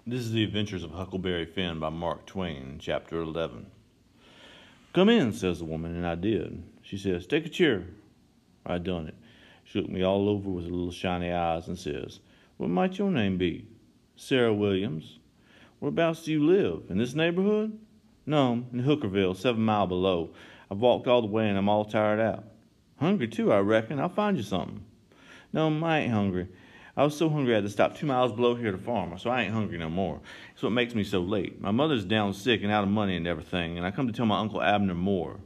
This is The Adventures of Huckleberry Finn by Mark Twain, Chapter 11. "Come in," says the woman, and I did. She says, "Take a chair." I done it. She looked me all over with her little shiny eyes and says, "What might your name be?" "Sarah Williams." "Whereabouts do you live? In this neighborhood?" "No, in Hookerville, 7 miles below. I've walked all the way and I'm all tired out." "Hungry too, I reckon. I'll find you something." "No, I ain't hungry. I was so hungry I had to stop 2 miles below here to farm, so I ain't hungry no more. It's what makes me so late. My mother's down sick and out of money and everything, and I come to tell my Uncle Abner Moore.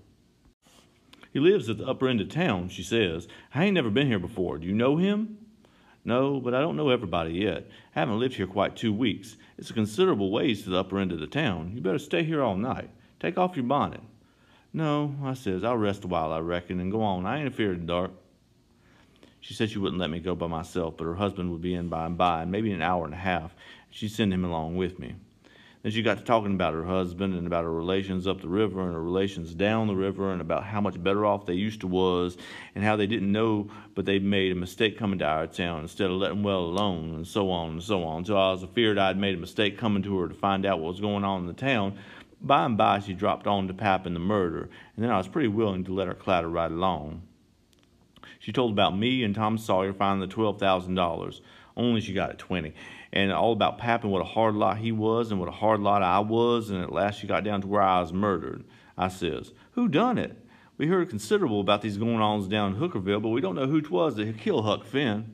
He lives at the upper end of town," she says. "I ain't never been here before. Do you know him?" "No, but I don't know everybody yet. I haven't lived here quite 2 weeks. It's a considerable ways to the upper end of the town. You better stay here all night. Take off your bonnet." "No," I says, "I'll rest a while, I reckon, and go on. I ain't afeard of the dark." She said she wouldn't let me go by myself, but her husband would be in by and by, in maybe an hour and a half, and she'd send him along with me. Then she got to talking about her husband and about her relations up the river and her relations down the river and about how much better off they used to was and how they didn't know but they'd made a mistake coming to our town instead of letting well alone, and so on, until I was afeared I'd made a mistake coming to her to find out what was going on in the town. By and by she dropped on to Pap and the murder, and then I was pretty willing to let her clatter right along. She told about me and Tom Sawyer finding the $12,000, only she got it 20, and all about Pap and what a hard lot he was and what a hard lot I was, and at last she got down to where I was murdered. I says, "Who done it? We heard considerable about these going-ons down in Hookerville, but we don't know who 'twas that killed Huck Finn."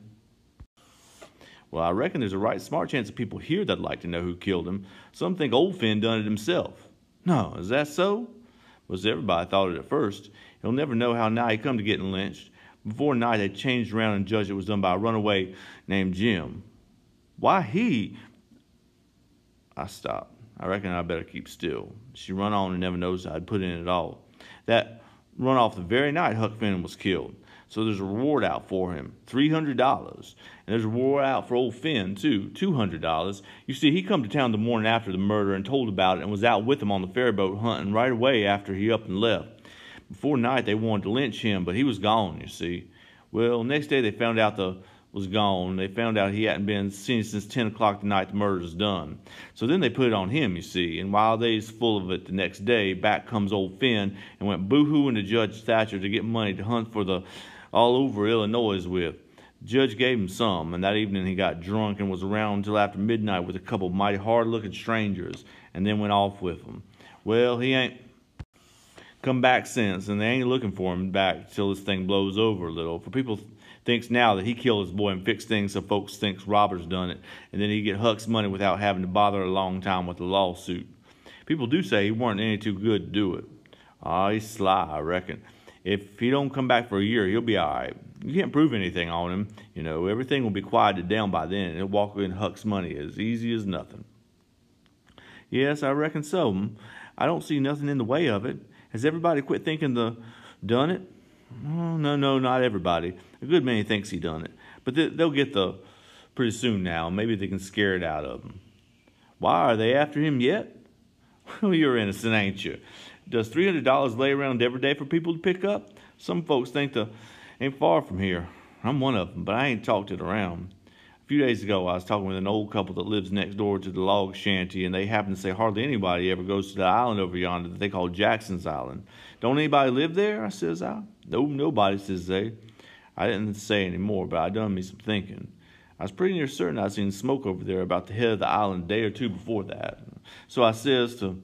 "Well, I reckon there's a right smart chance of people here that'd like to know who killed him. Some think old Finn done it himself." "No, is that so?" "Well, everybody thought it at first. He'll never know how nigh he come to getting lynched. Before night, they changed around and judged it was done by a runaway named Jim." "Why he—" I stopped. I reckon I better keep still. She run on and never noticed I'd put in at all. "That run off the very night Huck Finn was killed. So there's a reward out for him, $300. And there's a reward out for old Finn, too, $200. You see, he come to town the morning after the murder and told about it and was out with him on the ferryboat hunting right away after he up and left. Before night, they wanted to lynch him, but he was gone, you see. Well, next day they found out was gone. They found out he hadn't been seen since 10 o'clock the night the murder was done. So then they put it on him, you see. And while they's full of it the next day, back comes old Finn and went boo-hooing to Judge Thatcher to get money to hunt for the all over Illinois with. The judge gave him some, and that evening he got drunk and was around until after midnight with a couple of mighty hard-looking strangers, and then went off with them. Well, he ain't come back since, and they ain't looking for him back till this thing blows over a little. For people thinks now that he killed his boy and fixed things so folks thinks robbers done it, and then he get Huck's money without having to bother a long time with a lawsuit. People do say he weren't any too good to do it. He's sly, I reckon. If he don't come back for a year, he'll be all right. You can't prove anything on him. You know, everything will be quieted down by then, and he'll walk in Huck's money as easy as nothing." "Yes, I reckon so. I don't see nothing in the way of it. Has everybody quit thinking done it?" "Oh, no, not everybody. A good many thinks he done it. But they'll get pretty soon now. Maybe they can scare it out of him." "Why, are they after him yet?" "Well, you're innocent, ain't you? Does $300 lay around every day for people to pick up? Some folks think ain't far from here. I'm one of them, but I ain't talked it around. A few days ago, I was talking with an old couple that lives next door to the log shanty, and they happen to say hardly anybody ever goes to the island over yonder that they call Jackson's Island. "Don't anybody live there?" I says. "No, nobody," says they. I didn't say any more, but I done me some thinking. I was pretty near certain I'd seen smoke over there about the head of the island a day or two before that. So I says to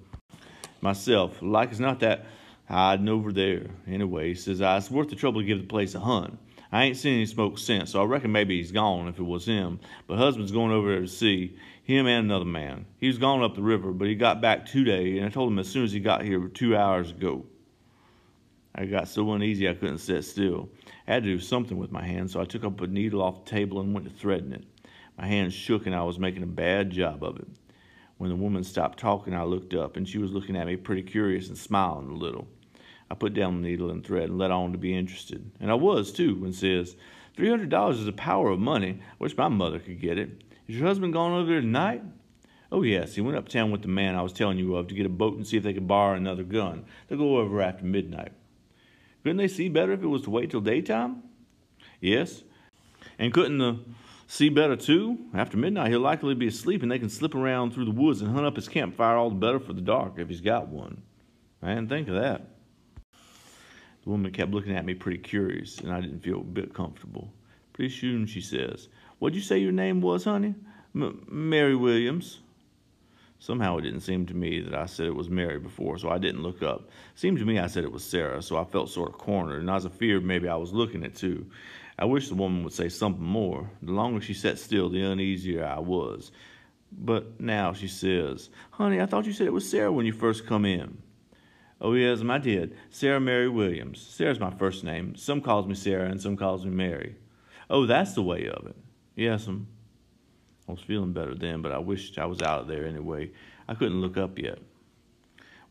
myself, like it's not that hiding over there. Anyway, says I, it's worth the trouble to give the place a hunt. I ain't seen any smoke since, so I reckon maybe he's gone if it was him. But husband's going over there to see him and another man. He was gone up the river, but he got back today, and I told him as soon as he got here 2 hours ago." I got so uneasy I couldn't sit still. I had to do something with my hand, so I took up a needle off the table and went to threading it. My hand shook, and I was making a bad job of it. When the woman stopped talking, I looked up, and she was looking at me pretty curious and smiling a little. I put down the needle and thread and let on to be interested. And I was, too, and says, $300 is a power of money. I wish my mother could get it. Is your husband gone over there tonight?" "Oh, yes, he went uptown with the man I was telling you of to get a boat and see if they could borrow another gun. They'll go over after midnight." "Couldn't they see better if it was to wait till daytime?" "Yes. And couldn't the See better, too? After midnight, he'll likely be asleep, and they can slip around through the woods and hunt up his campfire all the better for the dark, if he's got one. I didn't think of that. The woman kept looking at me pretty curious, and I didn't feel a bit comfortable. Pretty soon she says, "What'd you say your name was, honey?" "Mary Williams." Somehow it didn't seem to me that I said it was Mary before, so I didn't look up. It seemed to me I said it was Sarah, so I felt sort of cornered, and I was afeared maybe I was looking it too. I wish the woman would say something more. The longer she sat still, the uneasier I was. But now she says, "Honey, I thought you said it was Sarah when you first come in." "Oh, yes, I did. Sarah Mary Williams. Sarah's my first name. Some calls me Sarah and some calls me Mary." "Oh, that's the way of it." "Yes'm." I was feeling better then, but I wished I was out of there anyway. I couldn't look up yet.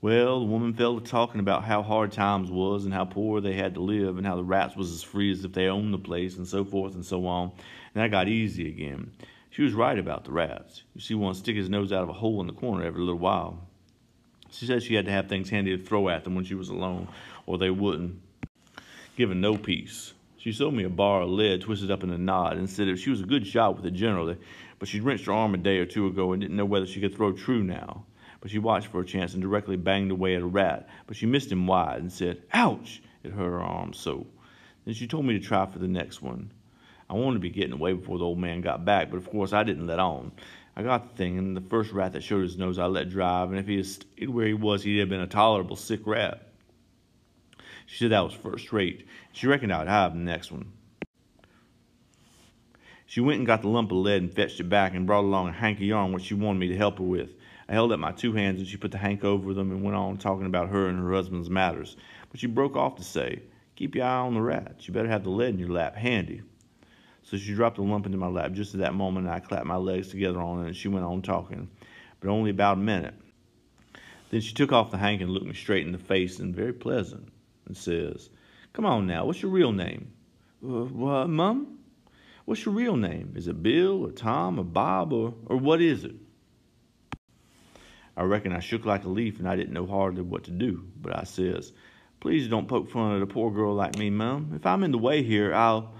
Well, the woman fell to talking about how hard times was and how poor they had to live and how the rats was as free as if they owned the place and so forth and so on, and I got easy again. She was right about the rats. You see one stick his nose out of a hole in the corner every little while. She said she had to have things handy to throw at them when she was alone, or they wouldn't give her no peace. She sold me a bar of lead twisted up in a knot and said if she was a good shot with it generally, but she'd wrenched her arm a day or two ago and didn't know whether she could throw true now. But she watched for a chance and directly banged away at a rat, but she missed him wide and said, "Ouch!" It hurt her arm so. Then she told me to try for the next one. I wanted to be getting away before the old man got back, but of course I didn't let on. I got the thing, and the first rat that showed his nose I let drive, and if he had stayed where he was, he'd have been a tolerable sick rat. She said that was first rate. She reckoned I'd have the next one. She went and got the lump of lead and fetched it back and brought along a hank of yarn which she wanted me to help her with. I held up my two hands and she put the hank over them and went on talking about her and her husband's matters. But she broke off to say, "Keep your eye on the rat. You better have the lead in your lap handy." So she dropped the lump into my lap just at that moment, and I clapped my legs together on it, and she went on talking, but only about a minute. Then she took off the hank and looked me straight in the face, and very pleasant, and says, "Come on now, what's your real name?" "What, Mum? What's your real name? Is it Bill or Tom or Bob or what is it?" I reckon I shook like a leaf, and I didn't know hardly what to do, but I says, "Please don't poke fun at a poor girl like me, Mum. If I'm in the way here, I'll—"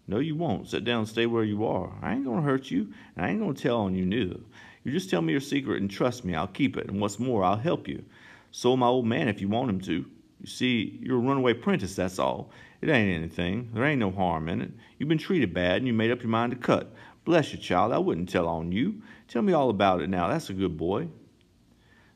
"No, you won't. Sit down and stay where you are. I ain't going to hurt you, and I ain't going to tell on you neither. You just tell me your secret and trust me. I'll keep it, and what's more, I'll help you. So will my old man if you want him to. You see, you're a runaway prentice, that's all. It ain't anything. There ain't no harm in it. You've been treated bad, and you made up your mind to cut. Bless you, child, I wouldn't tell on you. Tell me all about it now. That's a good boy."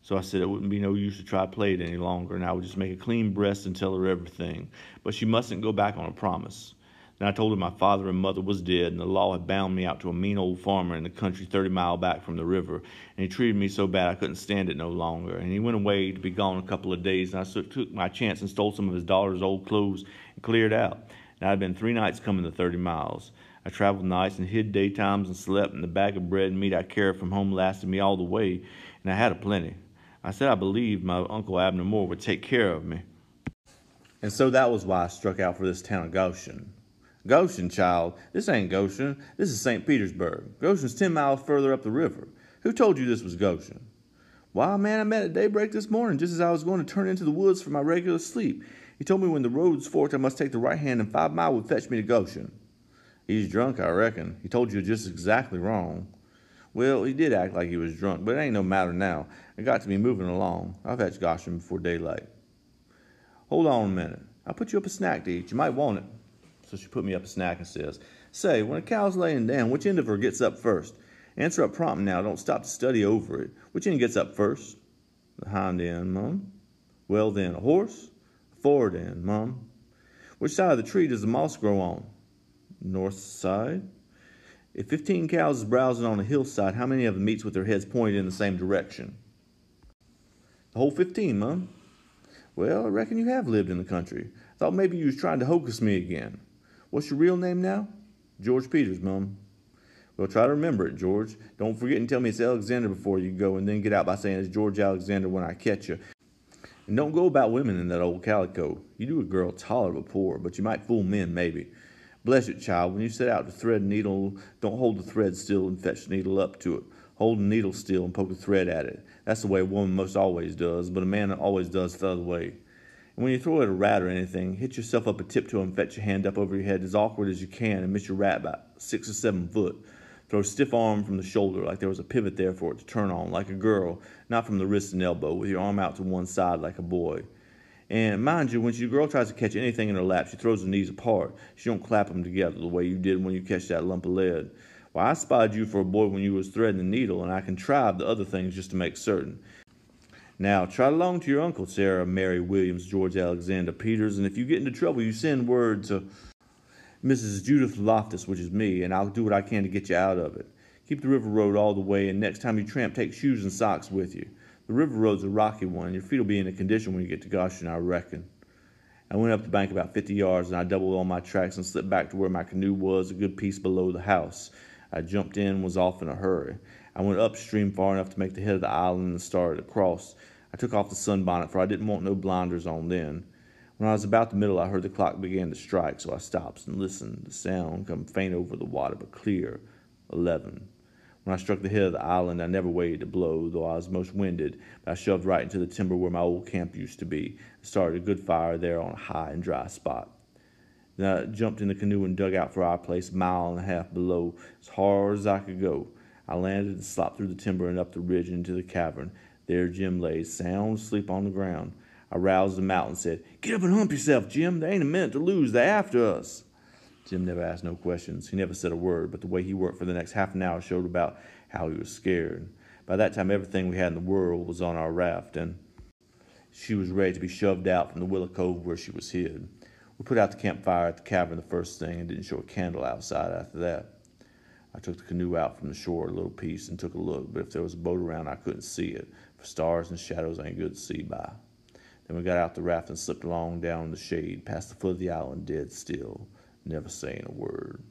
So I said it wouldn't be no use to try to play it any longer, and I would just make a clean breast and tell her everything. But she mustn't go back on a promise. Then I told her my father and mother was dead, and the law had bound me out to a mean old farmer in the country 30 miles back from the river, and he treated me so bad I couldn't stand it no longer, and he went away to be gone a couple of days, and I took my chance and stole some of his daughter's old clothes and cleared out. And I'd been 3 nights coming the 30 miles. I traveled nights and hid daytimes and slept, and the bag of bread and meat I carried from home lasted me all the way, and I had a plenty. I said I believed my Uncle Abner Moore would take care of me. And so that was why I struck out for this town of Goshen. Goshen, child. This ain't Goshen. This is St. Petersburg. Goshen's 10 miles further up the river. Who told you this was Goshen? Why, man, I met at daybreak this morning just as I was going to turn into the woods for my regular sleep. He told me when the roads forked I must take the right hand and 5 miles would fetch me to Goshen. He's drunk, I reckon. He told you just exactly wrong. Well, he did act like he was drunk, but it ain't no matter now. I got to be moving along. I'll fetch Goshen before daylight. Hold on a minute. I'll put you up a snack to eat. You might want it. So she put me up a snack and says, "Say, when a cow's laying down, which end of her gets up first? Answer up prompt now. Don't stop to study over it. Which end gets up first?" "The hind end, Mum." "Well then, a horse?" "The forward end, Mum." "Which side of the tree does the moss grow on?" "North side." "If 15 cows is browsing on a hillside, how many of them meets with their heads pointed in the same direction?" "The whole 15, Mum." "Well, I reckon you have lived in the country. I thought maybe you was trying to hocus me again. What's your real name now?" "George Peters, Mum." "Well, try to remember it, George. Don't forget and tell me it's Alexander before you go, and then get out by saying it's George Alexander when I catch you. And don't go about women in that old calico. You do a girl tolerable poor, but you might fool men, maybe. Bless it, child, when you set out to thread a needle, don't hold the thread still and fetch the needle up to it. Hold the needle still and poke the thread at it. That's the way a woman most always does, but a man always does the other way. And when you throw at a rat or anything, hit yourself up a tiptoe and fetch your hand up over your head as awkward as you can and miss your rat about 6 or 7 foot. Throw a stiff arm from the shoulder like there was a pivot there for it to turn on, like a girl, not from the wrist and elbow, with your arm out to one side like a boy. And mind you, when your girl tries to catch anything in her lap, she throws her knees apart. She don't clap them together the way you did when you catch that lump of lead. Why, I spied you for a boy when you was threading the needle, and I contrived the other things just to make certain. Now, trot along to your Uncle Sarah, Mary Williams, George Alexander Peters, and if you get into trouble, you send word to Mrs. Judith Loftus, which is me, and I'll do what I can to get you out of it. Keep the river road all the way, and next time you tramp, take shoes and socks with you. The river road's a rocky one, and your feet will be in a condition when you get to Goshen, I reckon. I went up the bank about 50 yards, and I doubled all my tracks and slipped back to where my canoe was, a good piece below the house. I jumped in and was off in a hurry. I went upstream far enough to make the head of the island and started across. I took off the sunbonnet, for I didn't want no blinders on then. When I was about the middle, I heard the clock begin to strike, so I stopped and listened. The sound come faint over the water, but clear. 11. When I struck the head of the island, I never waited to blow, though I was most winded, but I shoved right into the timber where my old camp used to be, and started a good fire there on a high and dry spot. Then I jumped in the canoe and dug out for our place a mile and a half below, as hard as I could go. I landed and slopped through the timber and up the ridge and into the cavern. There Jim lay, sound asleep on the ground. I roused him out and said, "Get up and hump yourself, Jim. There ain't a minute to lose. They're after us." Jim never asked no questions. He never said a word, but the way he worked for the next half an hour showed about how he was scared. By that time, everything we had in the world was on our raft, and she was ready to be shoved out from the willow cove where she was hid. We put out the campfire at the cavern the first thing and didn't show a candle outside after that. I took the canoe out from the shore a little piece and took a look, but if there was a boat around, I couldn't see it, for stars and shadows ain't good to see by. Then we got out the raft and slipped along down in the shade, past the foot of the island, dead still, never saying a word.